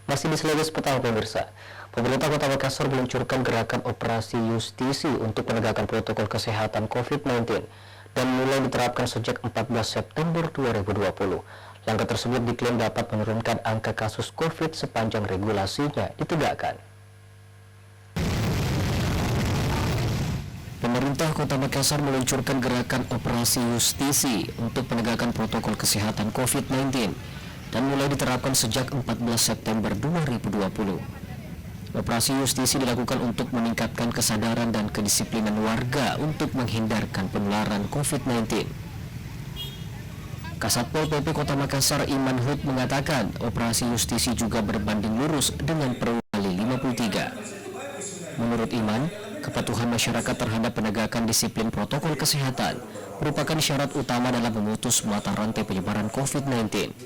Masih di Selebes Petang, pemirsa. Pemerintah Kota Makassar meluncurkan gerakan operasi justisi untuk penegakan protokol kesehatan COVID-19 dan mulai diterapkan sejak 14 September 2020. Langkah tersebut diklaim dapat menurunkan angka kasus COVID sepanjang regulasinya ditegakkan. Pemerintah Kota Makassar meluncurkan gerakan operasi justisi untuk penegakan protokol kesehatan COVID-19 dan mulai diterapkan sejak 14 September 2020. Operasi justisi dilakukan untuk meningkatkan kesadaran dan kedisiplinan warga untuk menghindarkan penularan COVID-19. Kasatpol PP Kota Makassar Iman Hud mengatakan operasi justisi juga berbanding lurus dengan Perwali 53. Menurut Iman, kepatuhan masyarakat terhadap penegakan disiplin protokol kesehatan merupakan syarat utama dalam memutus mata rantai penyebaran COVID-19.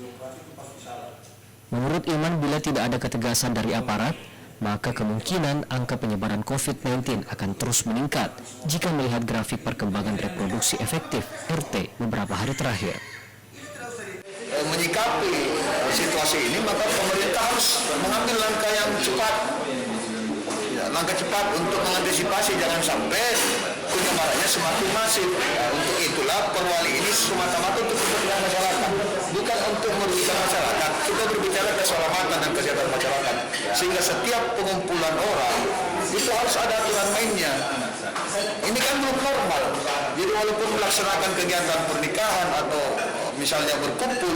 Menurut Iman, bila tidak ada ketegasan dari aparat, maka kemungkinan angka penyebaran COVID-19 akan terus meningkat jika melihat grafik perkembangan reproduksi efektif RT beberapa hari terakhir. Menyikapi situasi ini, maka pemerintah harus mengambil langkah yang cepat, langkah cepat untuk mengantisipasi jangan sampai penyebarannya semakin masif. Untuk itulah Perwali ini semata-mata untuk kepentingan masyarakat, bukan untuk merugikan masyarakat. Kita berbicara keselamatan dan kesehatan masyarakat, sehingga setiap pengumpulan orang itu harus ada aturan mainnya. Ini kan belum normal. Jadi walaupun melaksanakan kegiatan pernikahan atau misalnya berkumpul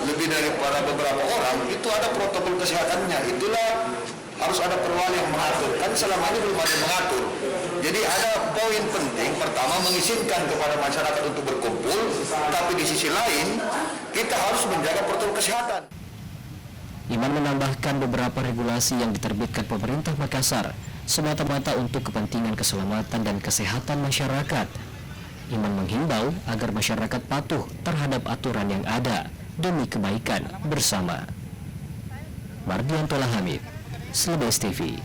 lebih daripada beberapa orang, itu ada protokol kesehatannya. Itulah harus ada perwali yang mengatur. Kan selama ini belum ada yang mengatur. Jadi ada poin penting, pertama mengizinkan kepada masyarakat untuk berkumpul, tapi di sisi lain kita harus menjaga protokol kesehatan. Iman menambahkan beberapa regulasi yang diterbitkan pemerintah Makassar semata-mata untuk kepentingan keselamatan dan kesehatan masyarakat. Iman menghimbau agar masyarakat patuh terhadap aturan yang ada demi kebaikan bersama. Mardianto Hamid, Selebes TV.